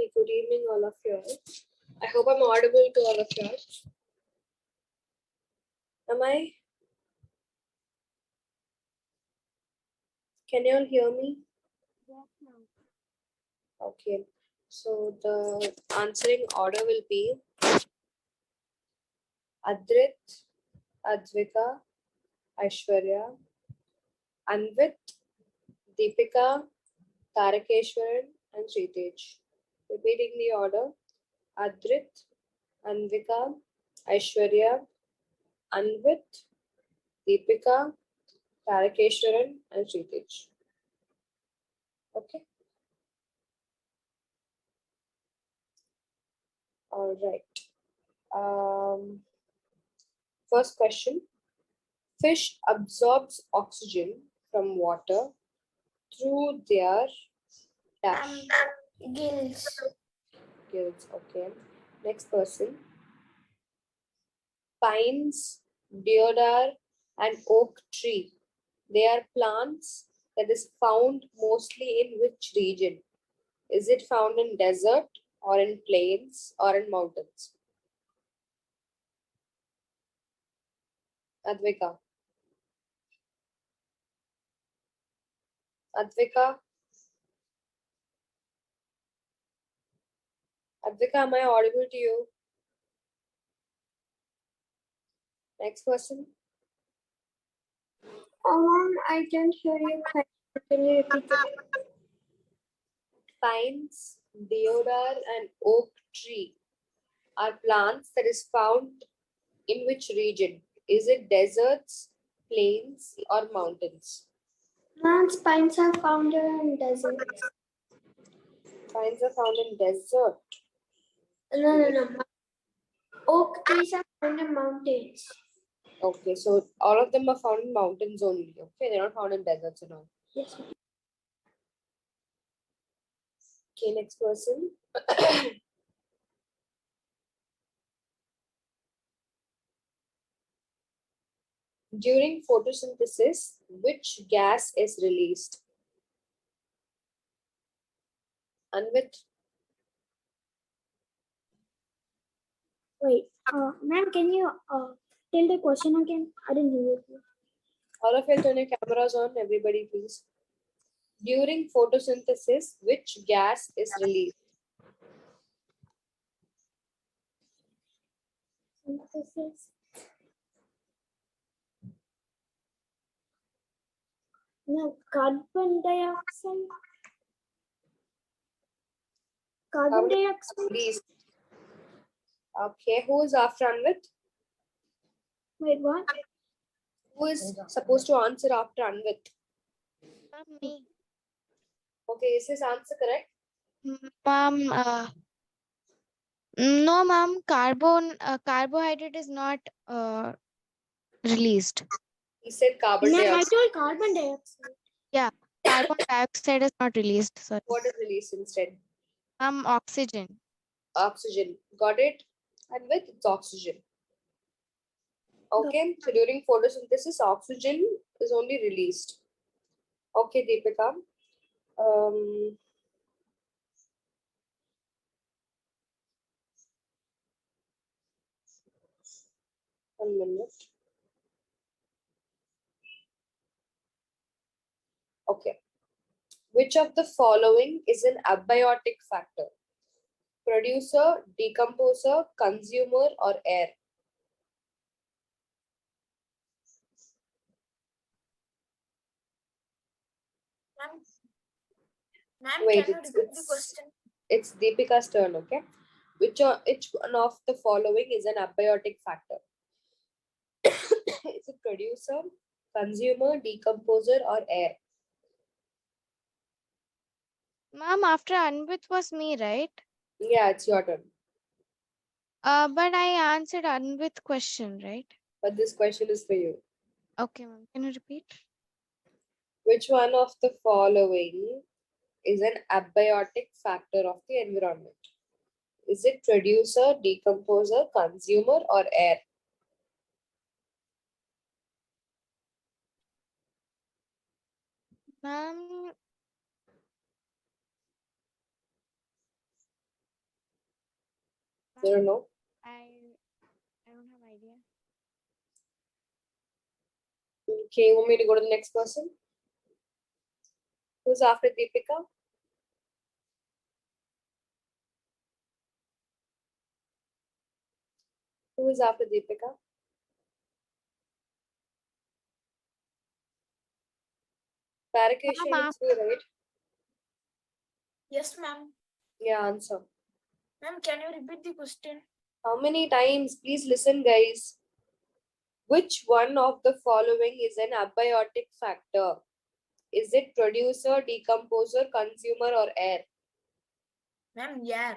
Okay, good evening, all of you. I hope I'm audible to all of you. Am I? Can you all hear me? Yes, ma'am. Okay. So the answering order will be Adrit, Advika, Aishwarya, Anvit, Deepika, Tarakeshwaran, and Sritej. Repeating the order: Adrit, Anvika, Aishwarya, Anvit, Deepika, Tarakeshwaran, and Sritej. Okay. All right. First question. Fish absorbs oxygen from water through their dash. Gills. Gills. Okay. Next person. Pines, deodar, and oak tree. They are plants that is found mostly in which region? Is it found in desert or in plains or in mountains? Advika. Advika. Advika, am I audible to you? Next person. I can't hear you quite. Can you repeat it? Pines, deodar, and oak tree are plants that is found in which region? Is it deserts, plains, or mountains? Pines are found in deserts. Pines are found in desert. No. Oak trees are found in mountains. Okay, so all of them are found in mountains only. Okay, they're not found in deserts and all. Yes. Okay, next person. During photosynthesis, which gas is released? Anvit? Wait, ma'am, can you tell the question again? I didn't hear it. All of you turn your cameras on, everybody, please. During photosynthesis, which gas is released? Synthesis. No, carbon dioxide. Carbon dioxide. Released. Okay, who is after Anvit? Wait, what? Who is supposed to answer after Anvit? Me. Okay, is his answer correct? Ma'am, no, ma'am. Carbohydrate is not released. He said carbon Ma'am, I dioxide. told carbon dioxide. Yeah, carbon dioxide is not released. Sorry. What is released instead? Oxygen. Oxygen. Got it? And with it's oxygen. Okay, so during photosynthesis, oxygen is only released. Okay, Deepika. One minute. Okay. Which of the following is an abiotic factor? Producer, decomposer, consumer, or air? Ma'am, Wait, can you repeat the question? it's Deepika's turn, okay? Which one of the following is an abiotic factor? Is it producer, consumer, decomposer, or air? Ma'am, after Anvit was me, right? Yeah, it's your turn. But I answered Anvit question, right? But this question is for you. Okay, ma'am. Can you repeat? Which one of the following is an abiotic factor of the environment? Is it producer, decomposer, consumer, or air? Ma'am, You don't know? I don't have idea. Okay, you want me to go to the next person? Who's after Deepika? Who is after Deepika? Parakesha, Ma'am, it's you, right? Yes, ma'am. Yeah, answer. Ma'am, can you repeat the question? How many times? Please listen, guys. Which one of the following is an abiotic factor? Is it producer, decomposer, consumer, or air? Ma'am, yeah.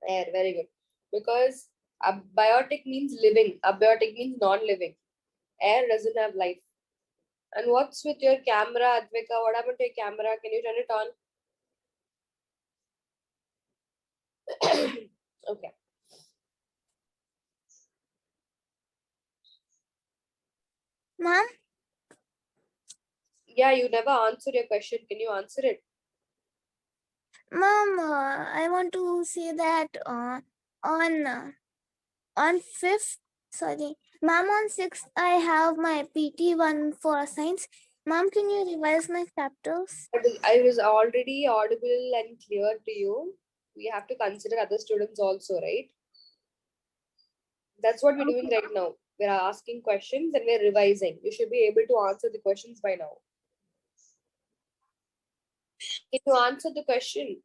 Air, very good. Because abiotic means living, abiotic means non-living. Air doesn't have life. And what's with your camera, Advika? What happened to your camera? Can you turn it on? Okay. Ma'am, Yeah, you never answered your question. Can you answer it? ma'am, I want to say that on 5th, sorry, ma'am, on 6th, I have my PT one for science. Ma'am, can you revise my chapters? I was already audible and clear to you. We have to consider other students also, right? That's what we're doing right now. We're asking questions and we're revising. You should be able to answer the questions by now. Can you answer the question?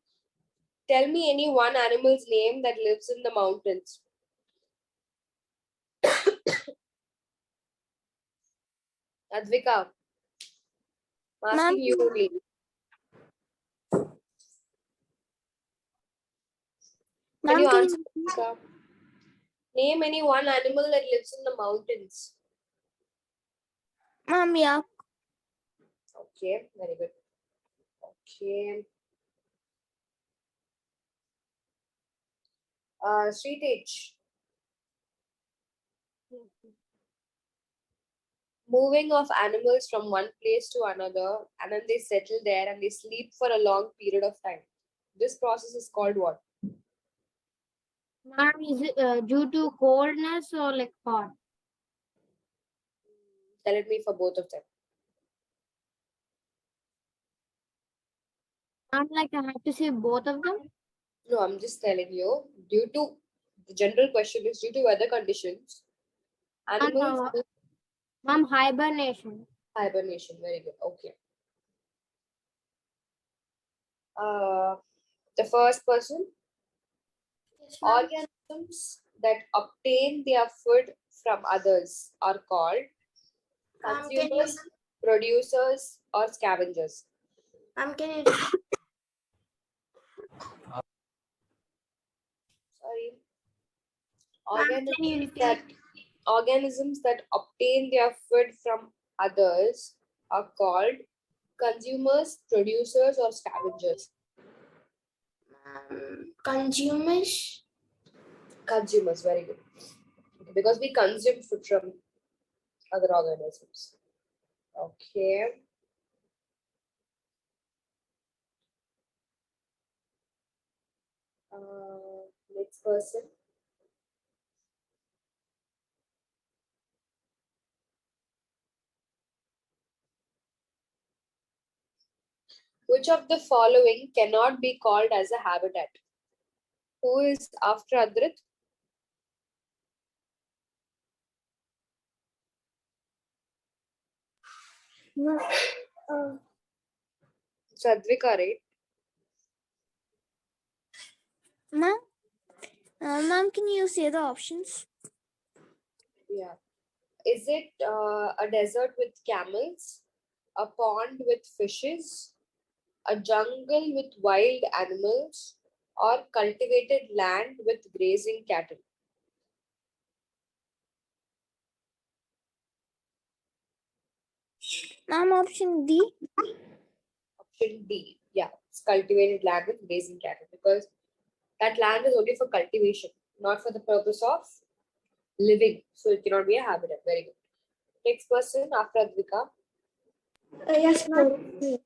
Tell me any one animal's name that lives in the mountains. Advika, I'm asking you only. Can you answer, Advika? Name any one animal that lives in the mountains. Ma'am, yeah. Okay, very good. Okay. Sritej. Moving of animals from one place to another, and then they settle there and they sleep for a long period of time. This process is called what? Ma'am, is it due to coldness or like hot? Tell it me for both of them. Ma'am, like I have to say both of them. No, I'm just telling you, due to the general question is due to weather conditions, animals Ma'am, hibernation. hibernation. Very good. Okay. The first person, Yes, ma'am. organisms that obtain their food from others are called Can you, consumers, producers, or scavengers. can you Sorry. Ma'am, can you Organisms that obtain their food from others are called consumers, producers, or scavengers. consumers? Consumers, very good. Because we consume food from other organisms. Okay. Next person. Which of the following cannot be called as a habitat? Who is after Adrit? No, It's Advika, right? ma'am, ma'am, can you say the options? Yeah. Is it a desert with camels, a pond with fishes, a jungle with wild animals, or cultivated land with grazing cattle? Ma'am, option D. Option D. Yeah, it's cultivated land with grazing cattle because that land is only for cultivation, not for the purpose of living. So it cannot be a habitat. Very good. Next person after Advika. Yes, ma'am.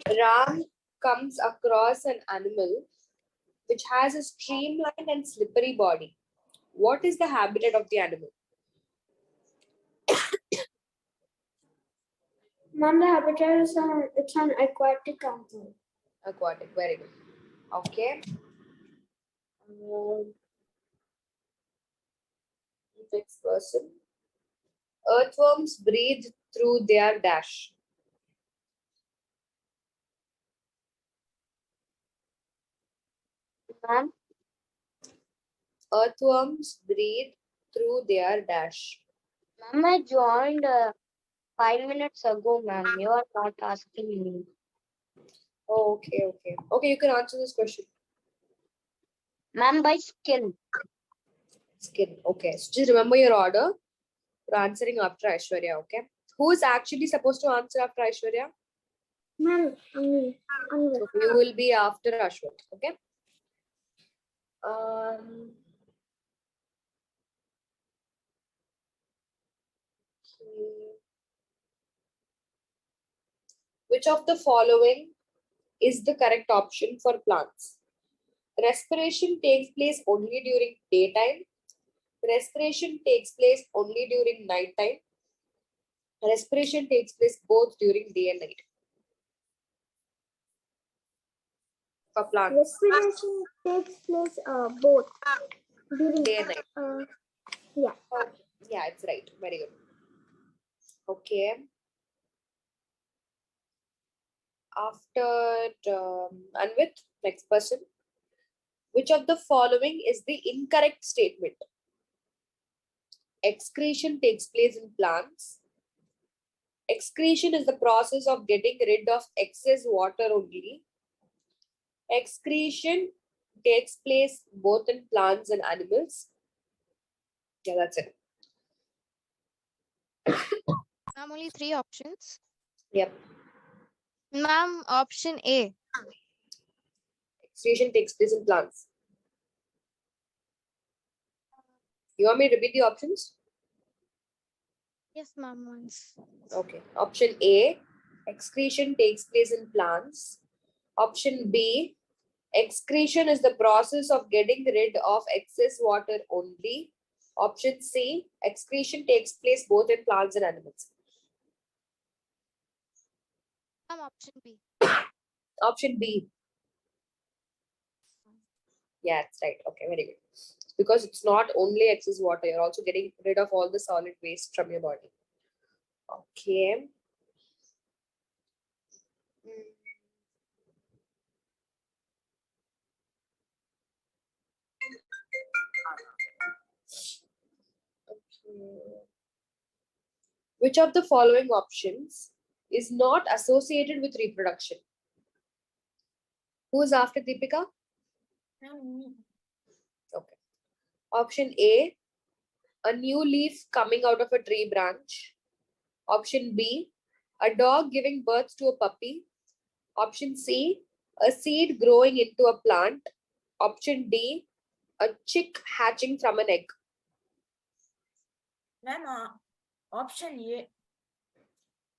Ram comes across an animal which has a streamlined and slippery body. What is the habitat of the animal? Mom, the habitat is it's an aquatic animal. Aquatic, very good. Okay. Next person. Earthworms breathe through their dash. Ma'am, Earthworms breathe through their dash. ma'am, I joined 5 minutes ago, ma'am. You are not asking me. Oh, okay. Okay, you can answer this question. Ma'am, by skin. Skin. Okay. So just remember your order. You're answering after Aishwarya, okay? Who is actually supposed to answer after Aishwarya? Ma'am, So you will be after Ashwat, okay? Okay. Which of the following is the correct option for plants? Respiration takes place only during daytime. Respiration takes place only during nighttime. Respiration takes place both during day and night. For plants, respiration takes place both during day and night. yeah. Yeah, it's right. Very good. Okay. After Anvit, next person. Which of the following is the incorrect statement? Excretion takes place in plants. Excretion is the process of getting rid of excess water only. Excretion takes place both in plants and animals. Yeah, that's it. Ma'am, only 3 options. Yep. Ma'am, option A. Excretion takes place in plants. You want me to repeat the options? Yes, ma'am, once. Okay. Option A, excretion takes place in plants. Option B, excretion is the process of getting rid of excess water only. Option C, excretion takes place both in plants and animals. Ma'am, option B. Option B. Yeah, that's right. Okay, very good. Because it's not only excess water, you're also getting rid of all the solid waste from your body. Okay. Okay. Which of the following options is not associated with reproduction? Who is after Deepika? Okay. Option A, a new leaf coming out of a tree branch. Option B, a dog giving birth to a puppy. Option C, a seed growing into a plant. Option D, a chick hatching from an egg. Ma'am, option A.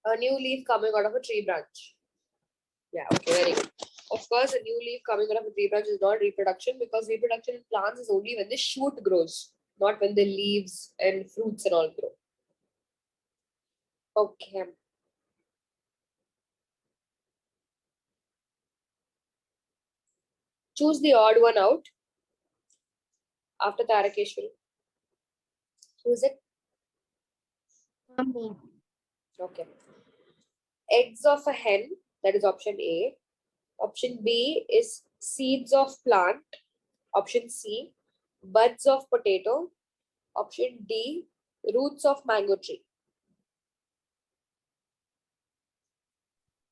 A new leaf coming out of a tree branch. Yeah, okay, very good. Of course, a new leaf coming out of a tree branch is not reproduction, because reproduction in plants is only when the shoot grows, not when the leaves and fruits and all grow. Okay. Choose the odd one out after Tarakeshwari. Who is it? Ma'am, Okay. Eggs of a hen, that is option A. Option B is seeds of plant. Option C, buds of potato. Option D, roots of mango tree.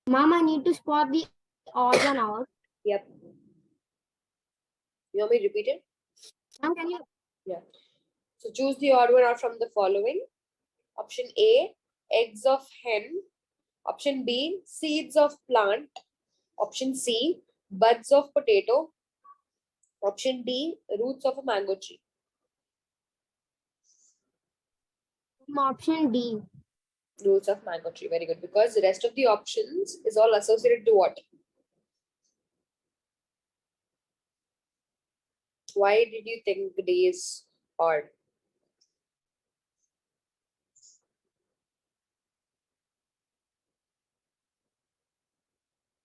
Ma'am, I need to spot the odd one out. Yep. You want me to repeat it? Ma'am, can you? Yeah. So choose the odd one out from the following. Option A, eggs of hen. Option B, seeds of plant. Option C, buds of potato. Option D, roots of a mango tree. Option D. Roots of mango tree. Very good. Because the rest of the options is all associated to what? Why did you think D is odd?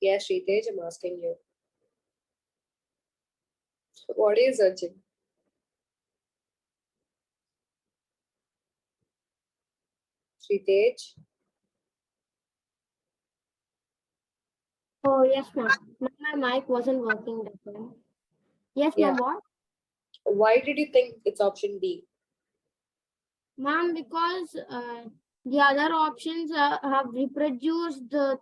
Yes, Sritej, I'm asking you. What are you searching? Sritej? Oh, yes, ma'am. My mic wasn't working that time. Yes, Yeah. ma'am, what? Why did you think it's option D? Ma'am, because the other options have reproduced the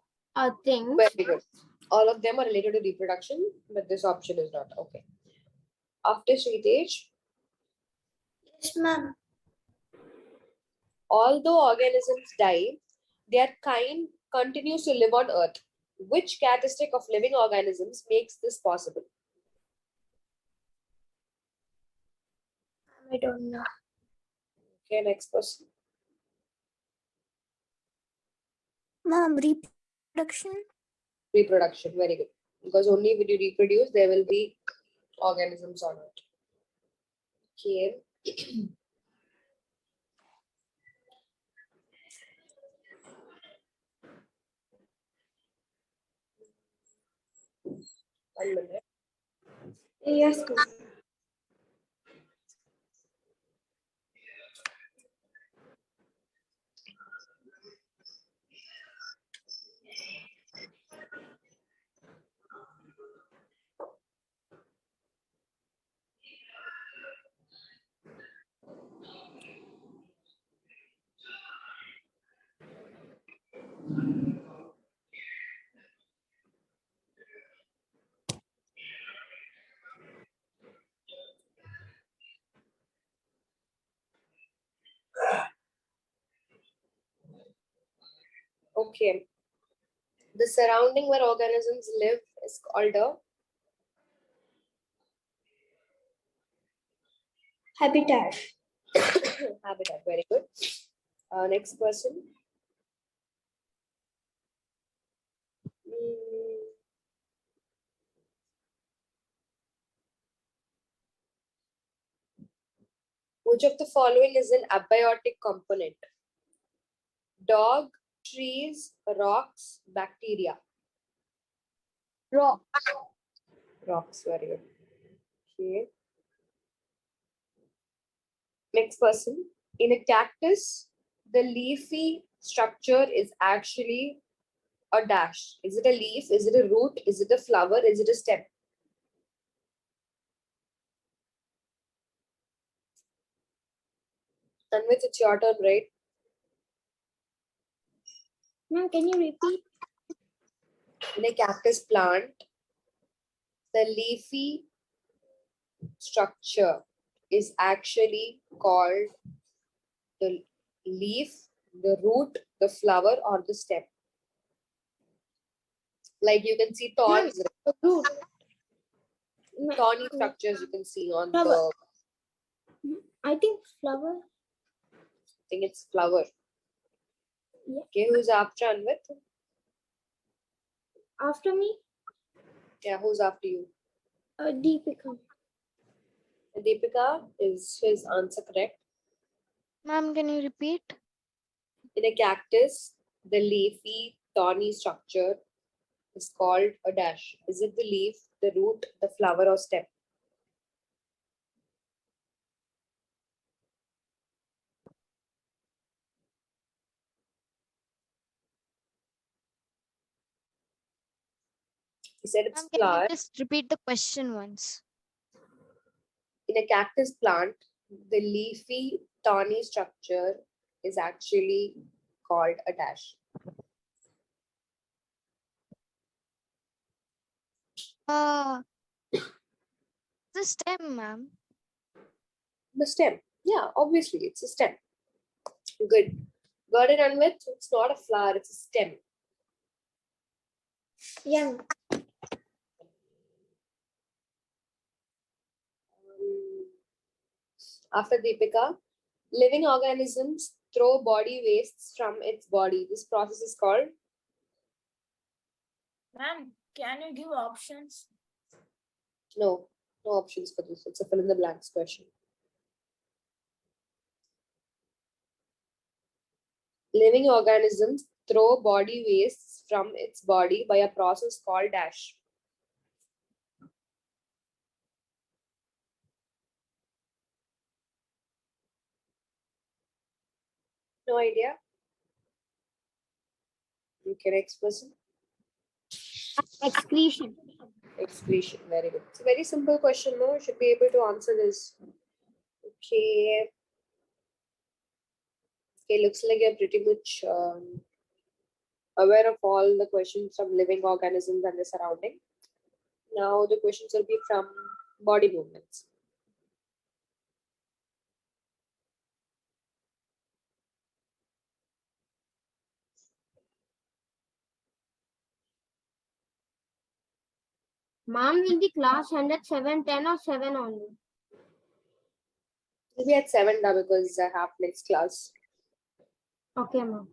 things. Very good. All of them are related to reproduction, but this option is not. Okay. After Sritej, Yes, ma'am. although organisms die, their kind continues to live on Earth. Which characteristic of living organisms makes this possible? I don't know. Okay, next person. Mom, reproduction. Reproduction. Very good. Because only when you reproduce, there will be organisms on Earth. Okay. One minute. Yes, ma'am. Okay. The surrounding where organisms live is called a Habitat. habitat. Very good. Next person. Mm, which of the following is an abiotic component? Dog, trees, rocks, bacteria. Rock. Rocks, very good. Okay. Next person. In a cactus, the leafy structure is actually a dash. Is it a leaf? Is it a root? Is it a flower? Is it a stem? And with it's your turn, right? Ma'am, can you repeat? In a cactus plant, the leafy structure is actually called the leaf, the root, the flower, or the stem. Like you can see thorns, Root. thorny structures you can see on Flower. the, I think flower. I think it's flower. Yeah. Okay, who's after Anvit? After me, Yeah, who's after you? Deepika. Deepika, is his answer correct? Ma'am, can you repeat? In a cactus, the leafy, thorny structure is called a dash. Is it the leaf, the root, the flower, or stem? He said it's Ma'am, can flower. you just repeat the question once? In a cactus plant, the leafy, thorny structure is actually called a dash. The stem, ma'am. The stem. Yeah, obviously, it's a stem. Good. Got it, Anvit? It's not a flower, it's a stem. Yeah. After Deepika, living organisms throw body wastes from its body. This process is called? Ma'am, can you give options? No options for this. It's a fill in the blanks question. Living organisms throw body wastes from its body by a process called dash. No idea? Okay, next person. Excretion. Excretion, very good. It's a very simple question, no? You should be able to answer this. Okay. Okay, looks like you're pretty much aware of all the questions from living organisms and the surrounding. Now the questions will be from body movements. Ma'am, will the class end at 7:10 or 7 only? We'll be at 7 now because I have next class. Okay, ma'am.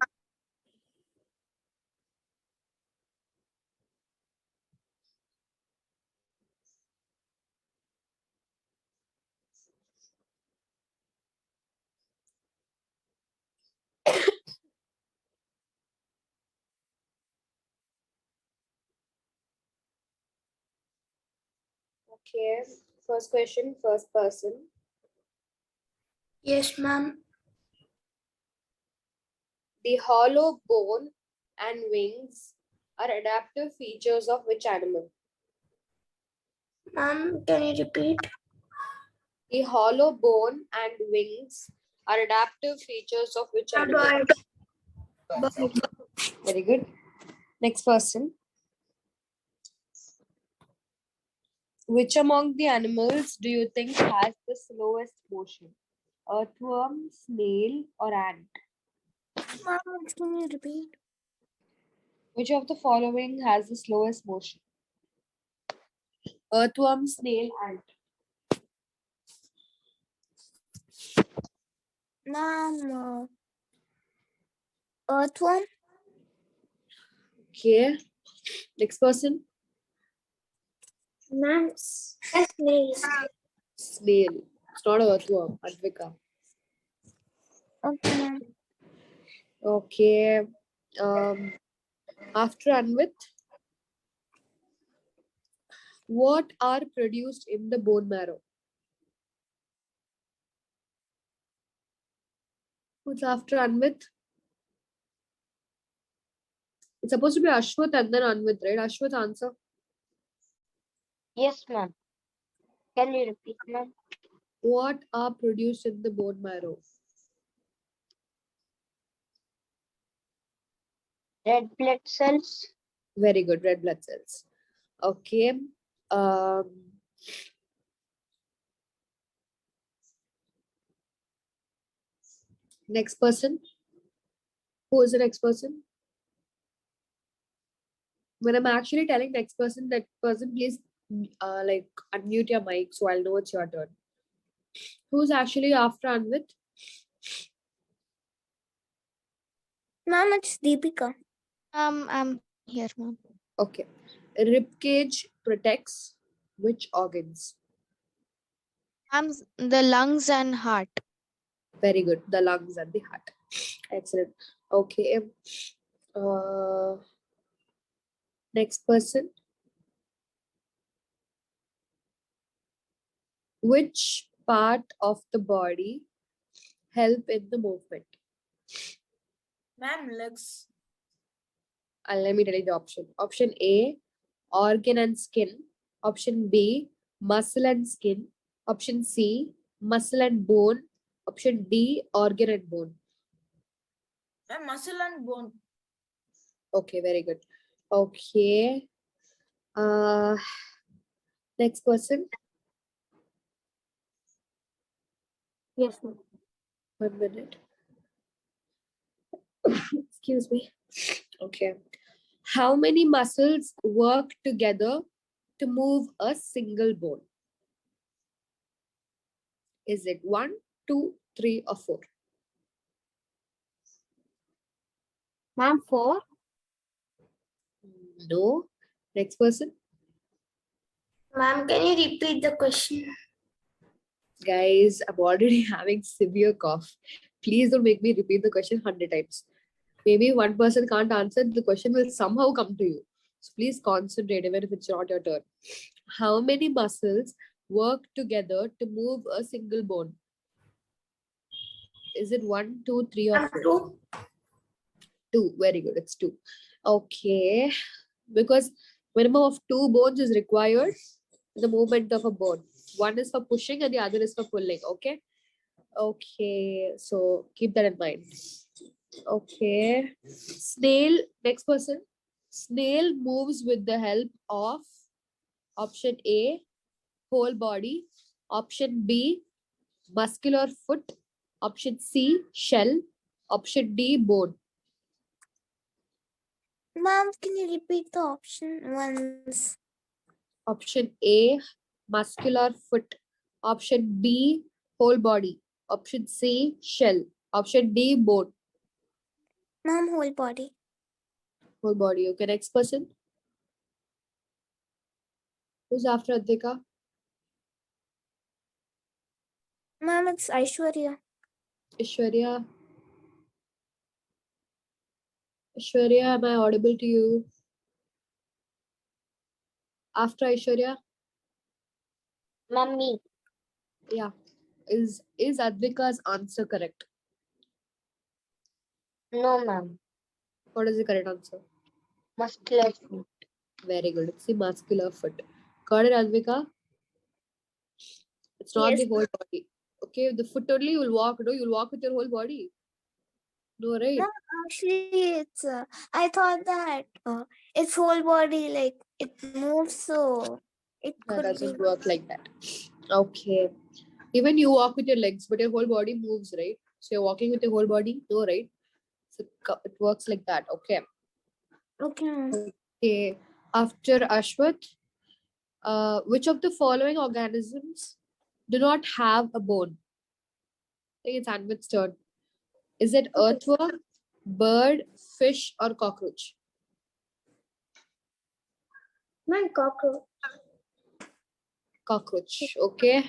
Okay, first question, first person. Yes, ma'am. The hollow bone and wings are adaptive features of which animal? Ma'am, can you repeat? The hollow bone and wings are adaptive features of which animal? Very good. Next person. Which among the animals do you think has the slowest motion? Earthworm, snail, or ant? Ma'am, can you repeat? Which of the following has the slowest motion? Earthworm, snail, ant. Ma'am, earthworm. Okay. Next person. Ma'am, snail. Snail. It's not earthworm. Advika. Okay, ma'am. Okay. After Anvit, what are produced in the bone marrow? Who's after Anvit? It's supposed to be Ashwath and then Anvit, right? Ashwath, answer. Yes, ma'am. Can you repeat, ma'am? What are produced in the bone marrow? Red blood cells. Very good, red blood cells. Okay. Next person. Who is the next person? When I'm actually telling next person, that person, please like unmute your mic so I'll know it's your turn. Who's actually after Anvit? Ma'am, it's Deepika. I'm here, ma'am. Okay. Rib cage protects which organs? The lungs and heart. Very good. The lungs and the heart. Excellent. Okay. Next person. Which part of the body help in the movement? Ma'am, legs. Let me tell you the option. Option A, organ and skin. Option B, muscle and skin. Option C, muscle and bone. Option D, organ and bone. Ma'am, muscle and bone. Okay, very good. Okay. Next person. Yes, ma'am. 1 minute. Excuse me. Okay. How many muscles work together to move a single bone? Is it 1, 2, 3, or 4? Ma'am, 4. No. Next person. Ma'am, can you repeat the question? Guys, I'm already having severe cough. Please don't make me repeat the question 100 times. Maybe one person can't answer, the question will somehow come to you. So please concentrate even if it's not your turn. How many muscles work together to move a single bone? Is it 1, 2, 3, or 4? 2. 2. Very good. It's 2. Okay. Because minimum of 2 bones is required in the movement of a bone. One is for pushing and the other is for pulling. Okay. Okay. So keep that in mind. Okay. Snail. Next person. Snail moves with the help of option A, whole body. Option B, muscular foot. Option C, shell. Option D, bone. Ma'am, can you repeat the option once? Option A, muscular foot. Option B, whole body. Option C, shell. Option D, bone. Ma'am, whole body. Whole body. Okay, next person. Who's after Adhika? Ma'am, it's Aishwarya. Ishwarya. Ishwarya, am I audible to you? After Aishwarya? Ma'am, me. Yeah. Is Advika's answer correct? No, ma'am. What is the correct answer? Muscular foot. Very good. It's the muscular foot. Got it, Advika? It's not Yes. the whole body. Okay, the foot only you'll walk. No, you'll walk with your whole body. No, right? No, actually, it's. I thought that its whole body, like it moves, so it That could doesn't be. work like that. Okay. Even you walk with your legs, but your whole body moves, right? So you're walking with your whole body? No, right? So it works like that. Okay. Okay, ma'am. Okay. After Ashwath, which of the following organisms do not have a bone? I think it's Anvit's turn. Is it earthworm, bird, fish, or cockroach? Ma'am, cockroach. Cockroach. Okay.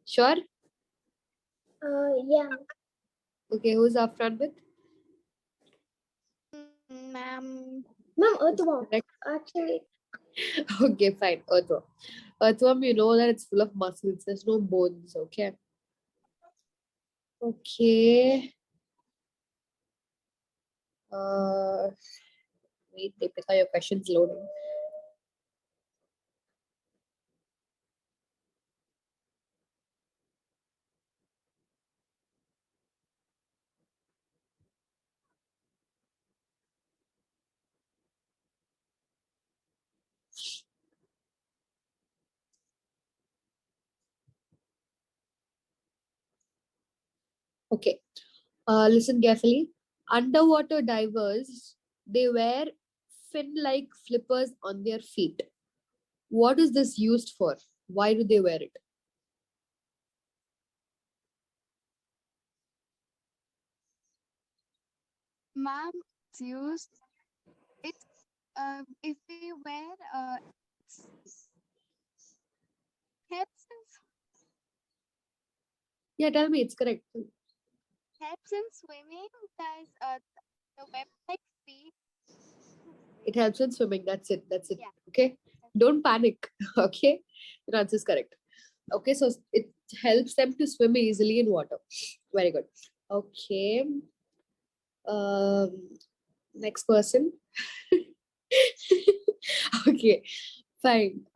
Sure. Yeah. Okay. Who's after Anvit? Ma'am. Ma'am, earthworm. Correct. Actually, Okay, fine. Earthworm. Earthworm, you know that it's full of muscles. There's no bones. Okay. Okay. Wait, Deepika, your question's loading. Okay. Listen carefully. Underwater divers, they wear fin-like flippers on their feet. What is this used for? Why do they wear it? Ma'am, it's used. It's if we wear helps Yeah, tell me, it's correct. in swimming. There's the web like feet. It helps in swimming. That's it. That's it. Yeah. Okay. Don't panic. Okay. Your answer is correct. Okay. So it helps them to swim easily in water. Very good. Okay. Next person. Okay. Fine.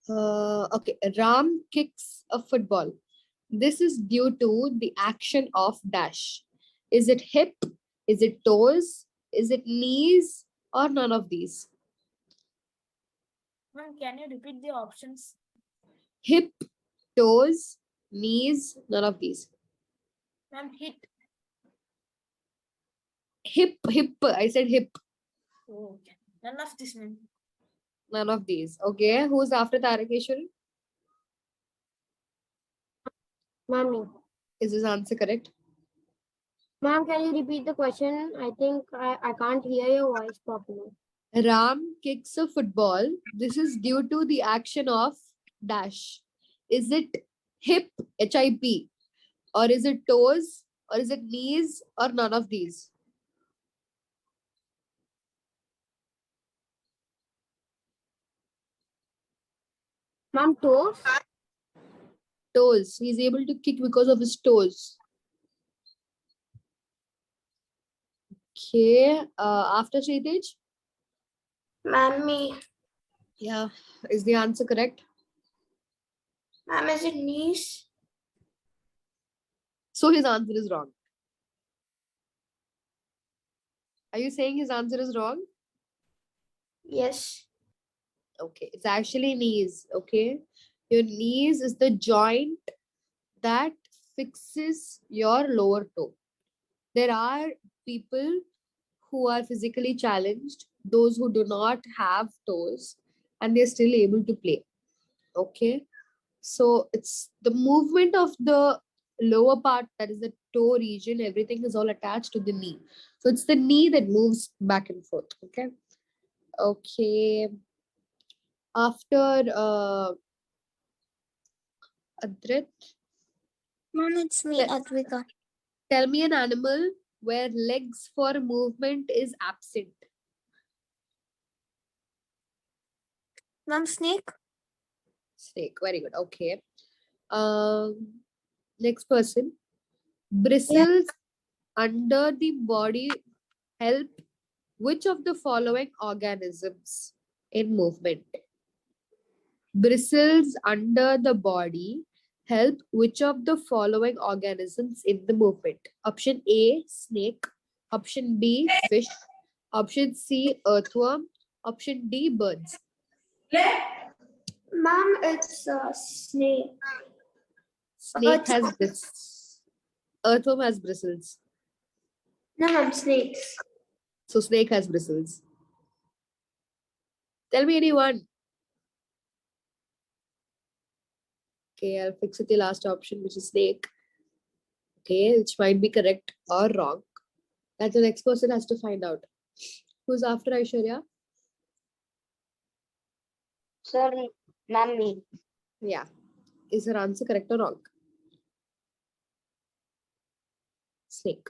Okay. Ram kicks a football. This is due to the action of dash. Is it hip? Is it toes? Is it knees? Or none of these? Ma'am, can you repeat the options? Hip, toes, knees, none of these. Ma'am, hit. Hip, hip. I said hip. Oh, okay. None of this, ma'am. None of these. Okay. Who's after Tarakeshwari? Mommy. Is this answer correct? Ma'am, can you repeat the question? I think I can't hear your voice properly. Ram kicks a football. This is due to the action of dash. Is it hip, HIP, or is it toes, or is it knees, or none of these? Ma'am, toes? Toes. He's able to kick because of his toes. Okay. After Sritej? Ma'am, me. Yeah. Is the answer correct? Ma'am, is it knees? So his answer is wrong. Are you saying his answer is wrong? Yes. Okay. It's actually knees. Okay. Your knees is the joint that fixes your lower toe. There are people who are physically challenged, those who do not have toes, and they're still able to play. Okay. So it's the movement of the lower part, that is the toe region, everything is all attached to the knee. So it's the knee that moves back and forth. Okay. Okay. After Adrit, Mom, it's me, Te- Advika. tell me an animal where legs for movement is absent. Mom, snake. Snake. Very good. Okay. Next person. Bristles under the body help which of the following organisms in movement? Bristles under the body help which of the following organisms in the movement? Option A, snake. Option B, fish. Option C, earthworm. Option D, birds. Ma'am, it's a snake. Snake has bristles. Earthworm has bristles. No, ma'am, snakes. So snake has bristles. Tell me anyone. Okay, I'll fix it the last option, which is snake. Okay, which might be correct or wrong. That the next person has to find out. Who's after Aishwarya? Sir, ma'am, me. Yeah. Is her answer correct or wrong? Snake.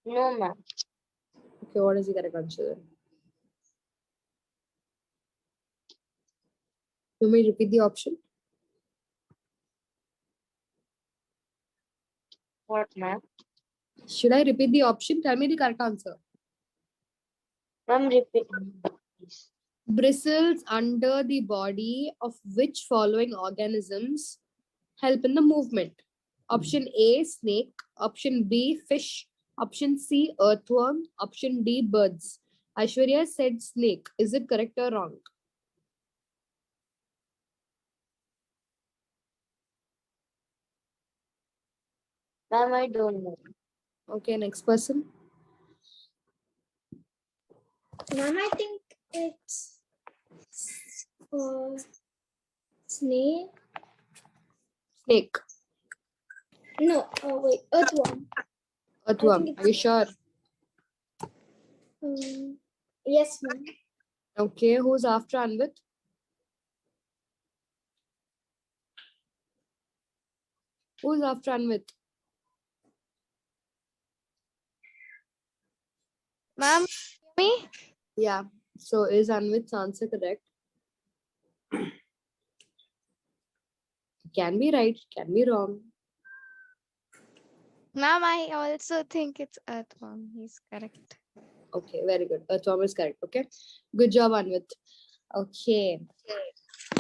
No, ma'am. Okay, what is the correct answer then? You may repeat the option. What, ma'am? Should I repeat the option? Tell me the correct answer. Ma'am, repeat. Please. Bristles under the body of which following organisms help in the movement? Option A, snake. Option B, fish. Option C, earthworm. Option D, birds. Aishwarya said snake. Is it correct or wrong? Ma'am, I don't know. Okay, next person. Ma'am, I think it's snake. Snake. No, wait, earthworm. Earthworm. it's- Are you sure? Yes, ma'am. Okay, who's after Anvit? Who's after Anvit? Ma'am, me? Yeah. So is Anvit's answer correct? Can be right, can be wrong. Ma'am, I also think it's earthworm. He's correct. Okay, very good. Earthworm is correct. Okay. Good job, Anvit. Okay.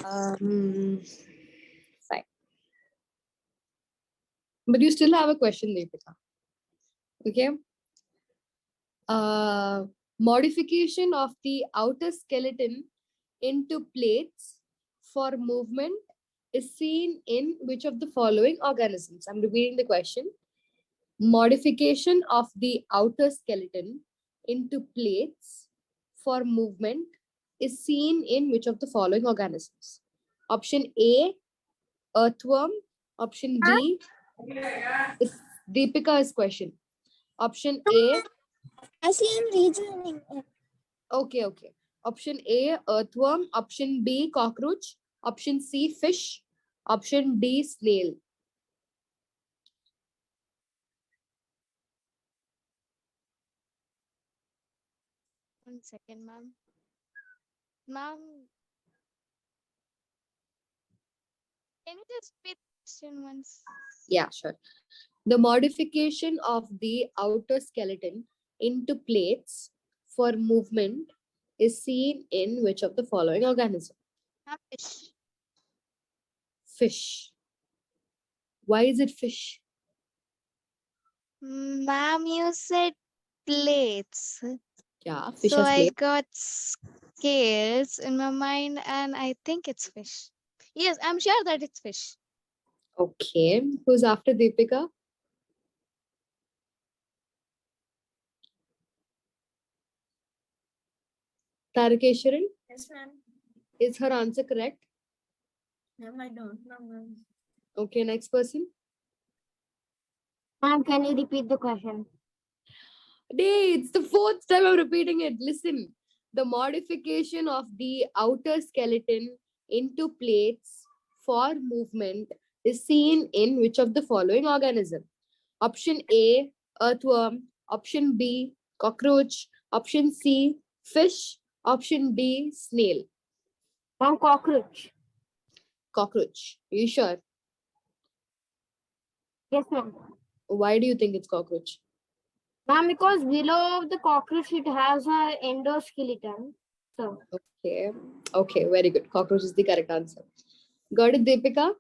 Fine. But you still have a question, Deepika. Okay. Modification of the outer skeleton into plates for movement is seen in which of the following organisms? I'm repeating the question. Modification of the outer skeleton into plates for movement is seen in which of the following organisms? Option A, earthworm. Option B, It's Deepika's question. Option A. Actually, I'm rejoining. Okay. Option A, earthworm. Option B, cockroach. Option C, fish. Option D, snail. One second, ma'am. Ma'am, can you just repeat the question once? Yeah, sure. The modification of the outer skeleton into plates for movement is seen in which of the following organism? Ma'am, fish. Fish. Why is it fish? Ma'am, you said plates. Yeah, fish So has I plates. got scales in my mind and I think it's fish. Yes, I'm sure that it's fish. Okay. Who's after Deepika? Tarakeshwaran? Yes, ma'am. Is her answer correct? Ma'am, I don't know, ma'am. Okay, next person. Ma'am, can you repeat the question? Hey, it's the fourth time I'm repeating it. Listen. The modification of the outer skeleton into plates for movement is seen in which of the following organism? Option A, earthworm. Option B, cockroach. Option C, fish. Option D, snail. Ma'am, cockroach. Cockroach. Are you sure? Yes, ma'am. Why do you think it's cockroach? Ma'am, because below the cockroach it has a endoskeleton. So Okay, very good. Cockroach is the correct answer. Got it, Deepika?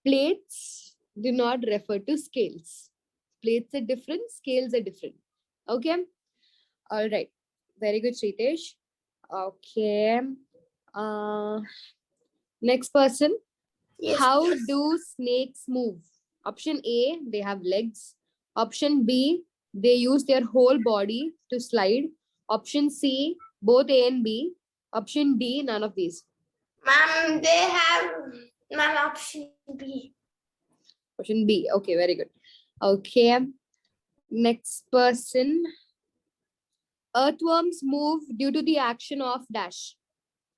Plates do not refer to scales. Plates are different, scales are different. Okay. All right. Very good, Shritesh. Okay. Uh, Next person. Yes. How do snakes move? Option A, they have legs. Option B, they use their whole body to slide. Option C, both A and B. Option D, none of these. Ma'am, they have ma'am option B. Option B. Okay, very good. Okay. Next person. Earthworms move due to the action of dash.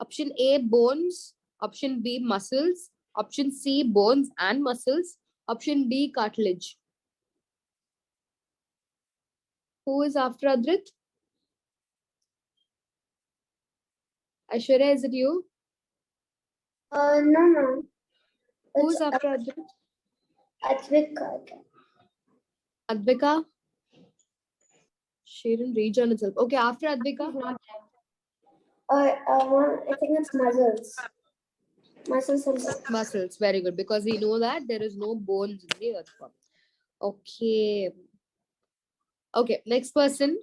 Option A, bones. Option B, muscles. Option C, bones and muscles. Option D, cartilage. Who is after Adrit? Aishwarya, is it you? No, ma'am. Who It's is after Adrit? Advika. Advika? She didn't rejoin itself. Okay, after Advika? Ma'am, I think it's muscles. Muscles and bones. Muscles. Very good. Because we know that there is no bones in the earthworm. Okay. Okay, next person.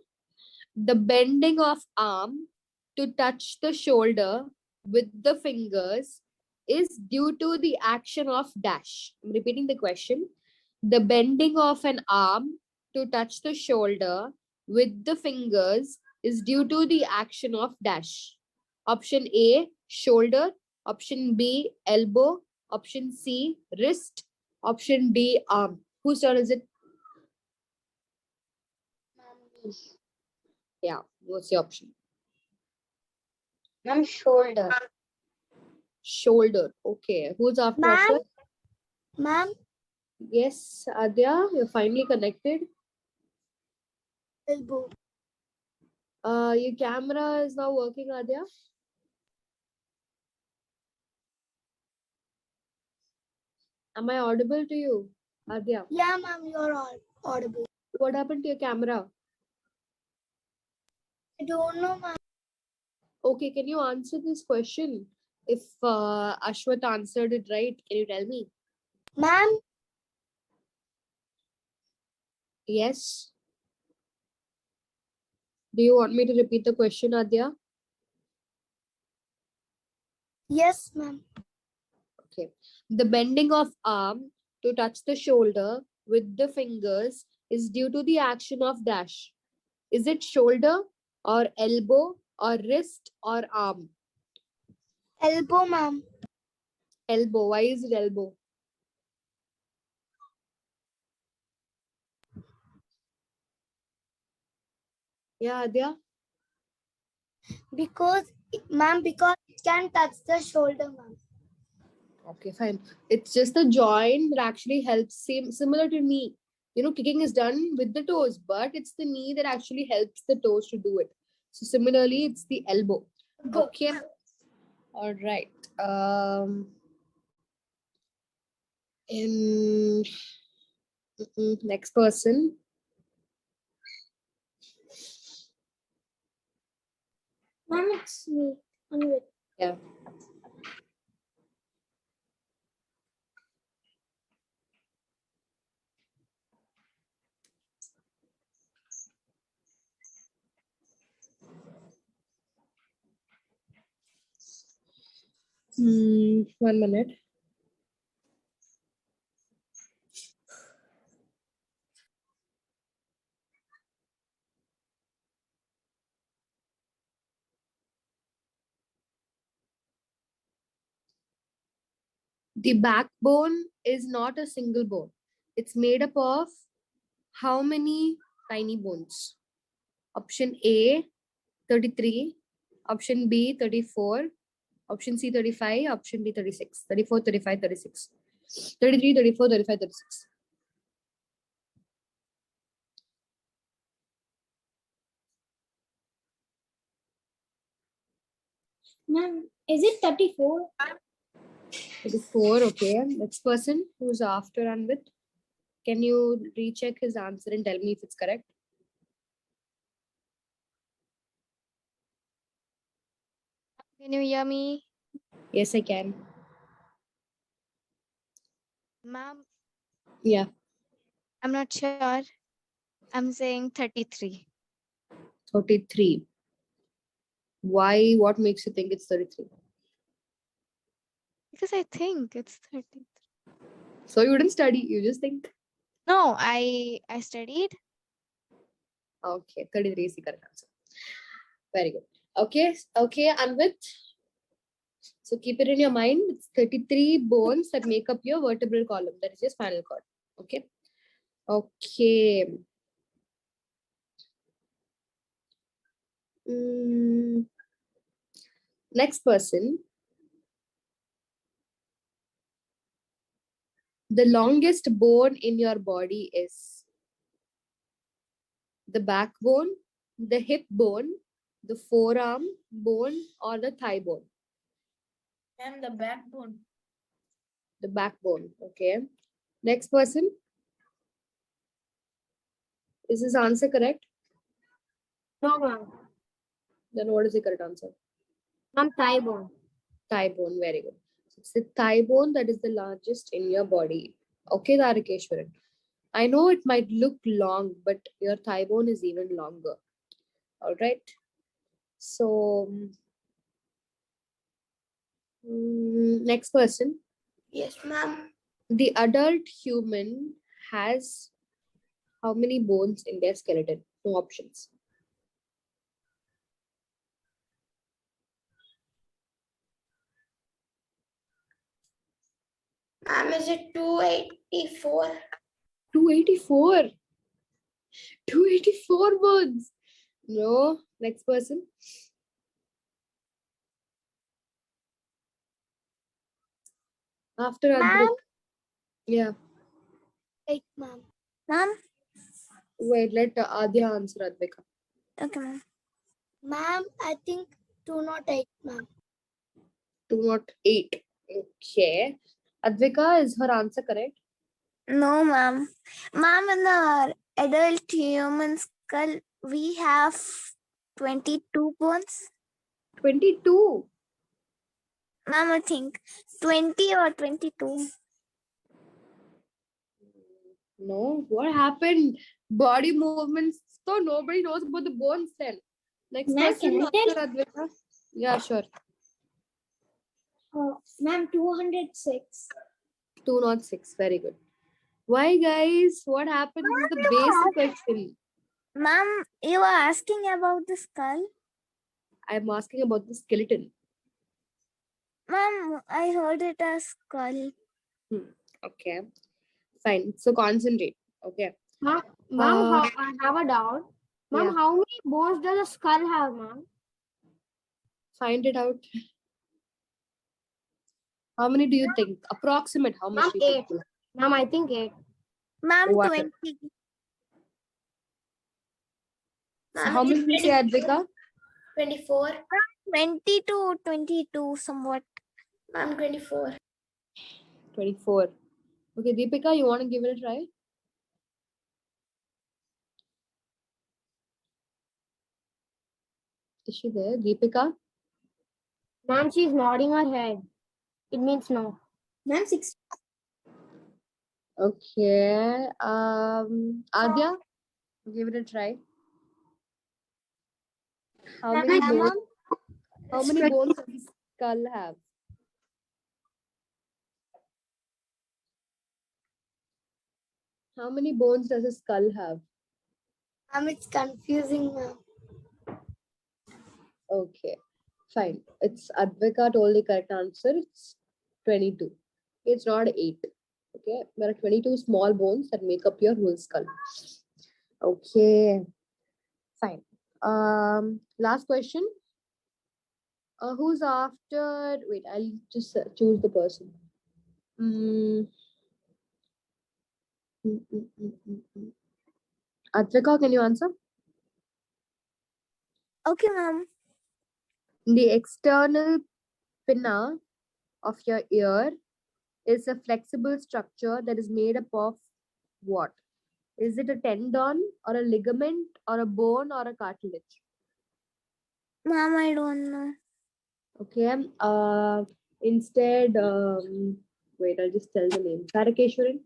The bending of arm to touch the shoulder with the fingers is due to the action of dash. I'm repeating the question. The bending of an arm to touch the shoulder with the fingers is due to the action of dash. Option A, shoulder. Option B, elbow. Option C, wrist. Option D, arm. Whose turn is it? Yeah, what's the option? ma'am, shoulder. Shoulder. Okay. Who's after Ma'am? Ashwat? Ma'am, Yes, Adya, you're finally connected. elbow. Your camera is now working, Adya. Am I audible to you, Adya? Yeah, ma'am, you're all audible. What happened to your camera? I don't know, ma'am. Okay, can you answer this question? If Ashwat answered it right, can you tell me? Ma'am, Yes. Do you want me to repeat the question, Adya? yes, ma'am. Okay. The bending of arm to touch the shoulder with the fingers is due to the action of dash. Is it shoulder or elbow or wrist or arm? Elbow, ma'am. Elbow. Why is it elbow? Yeah, Adya. Because, ma'am, because it can touch the shoulder, ma'am. Okay, fine. It's just the joint that actually helps, similar to knee. Kicking is done with the toes, but it's the knee that actually helps the toes to do it. So similarly, it's the elbow. Good. Okay. All right. Next person. Ma'am, it's me. Anvit. Yeah. One minute. The backbone is not a single bone. It's made up of how many tiny bones? Option A, 33. Option B, 34. Option C, 35. Option D, 36. 34, 35, 36. 33, 34, 35, 36. Ma'am, is it 34? 34, okay. Next person who's after Anvit. Can you recheck his answer and tell me if it's correct? Can you hear me? Yes, I can. Ma'am, Yeah, I'm not sure. I'm saying 33. 33. Why? What makes you think it's 33? Because I think it's 33. So you didn't study, you just think. No, I studied. Okay, 33 is the correct answer. Very good. Okay, Anvit. So keep it in your mind. It's 33 bones that make up your vertebral column. That is your spinal cord. Okay. Okay. Next person. The longest bone in your body is the backbone, the hip bone, the forearm bone, or the thigh bone. And the backbone. The backbone. Okay. Next person. Is his answer correct? No, ma'am. Then what is the correct answer? Ma'am, thigh bone. Thigh bone. Very good. So it's the thigh bone that is the largest in your body. Okay, Tarakeshwaran. I know it might look long, but your thigh bone is even longer. All right. So, next person. Yes, ma'am. The adult human has how many bones in their skeleton? No options. Ma'am, is it 284? 284. 284 bones. No. Next person. After Ma'am? Advik. Yeah. Right, ma'am. Ma'am? Wait, let Adya answer Advika. Okay, ma'am. Ma'am, I think 208, ma'am. 208. Okay. Advika, is her answer correct? No, ma'am. Ma'am, in our adult human skull, we have 22 bones. 22. Ma'am, I think 20 or 22. No, what happened? Body movements. So nobody knows about the bones then. Next Ma'am, person, can I tell? after Advika. Yeah, sure. Ma'am, 206. 206. Very good. Why, guys? What happened? This is the basic question. Ma'am, you were asking about the skull? I'm asking about the skeleton. Ma'am, I heard it as skull. Okay. Fine. So concentrate. Okay. Ma'am, Uh, I have a doubt. Ma'am, Yeah. how many bones does a skull have, ma'am? Find it out. How many do you think? Approximate. How much Ma'am, do you think? 8. Ma'am, I think 8. Ma'am, What? 20. So how many do you say, Advika? 24. 20 to 22 somewhat. Ma'am, 24. 24. Okay, Deepika, you want to give it a try? Is she there? Deepika? Ma'am, she's nodding her head. It means no. Ma'am, 6. Okay. Adya, give it a try. How many bones? How many bones does the skull have? How many bones does a skull have? Ma'am, it's confusing, ma'am. Okay, fine. It's Advika told the correct answer. It's 22. It's not 8. Okay, there are 22 small bones that make up your whole skull. Okay, fine. Last question. Who's after? Wait, I'll just choose the person. Advika, can you answer? Okay, ma'am. The external pinna of your ear is a flexible structure that is made up of what? Is it a tendon or a ligament or a bone or a cartilage? Ma'am, I don't know. Okay. Instead, wait, I'll just tell the name. Tarakeshwaran?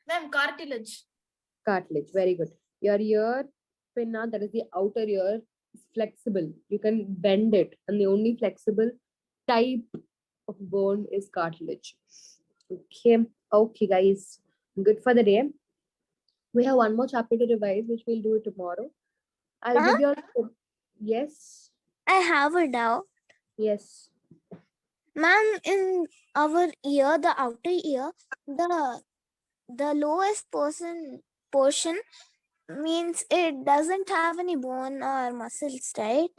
Ma'am, cartilage. Cartilage. Very good. Your ear pinna, that is the outer ear, is flexible. You can bend it, and the only flexible type of bone is cartilage. Okay. Okay, guys. Good for the day. We have one more chapter to revise, which we'll do it tomorrow. I'll give you all. Yes. I have a doubt. Yes. Ma'am, in our ear, the outer ear, the lowest portion means it doesn't have any bone or muscles, right?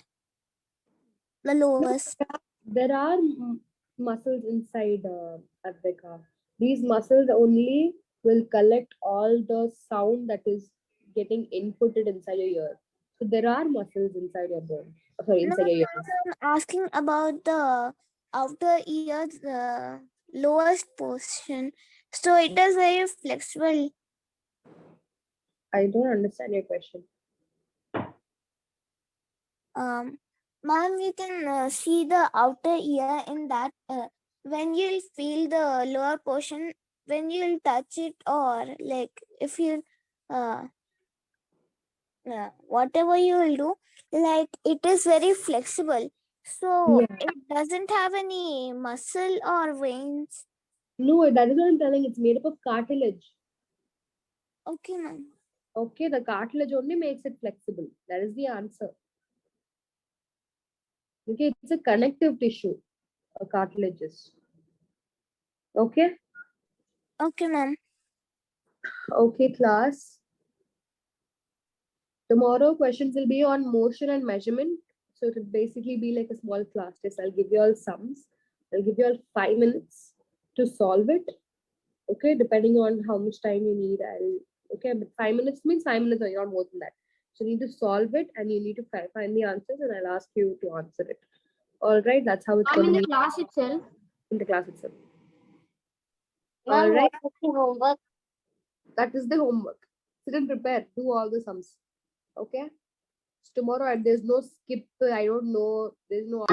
The lowest. There are muscles inside Advika. These muscles only will collect all the sound that is getting inputted inside your ear. So there are muscles inside your bone. Sorry, No, inside your ears. I'm asking about the outer ear, the lowest portion. So it is very flexible. I don't understand your question. Ma'am, you can see the outer ear in that when you'll feel the lower portion, when you'll touch it, or like if you whatever you will do, like it is very flexible. So Yeah. it doesn't have any muscle or veins. No, that is what I'm telling. It's made up of cartilage. Okay, ma'am. Okay, the cartilage only makes it flexible. That is the answer. Okay, it's a connective tissue, a cartilage is. Okay. Okay, ma'am. Okay, class. Tomorrow questions will be on motion and measurement. So it will basically be like a small class test. I'll give you all sums. I'll give you all 5 minutes to solve it. Okay, depending on how much time you need. Okay, but 5 minutes means 5 minutes or not more than that. So you need to solve it and you need to find the answers, and I'll ask you to answer it. All right, that's how it's I'm going in to the be class itself. in the class itself. Ma'am, All right, what is the homework? that is the homework. Sit and prepare. Do all the sums. Okay. So tomorrow there's no skip. I don't know. There's no.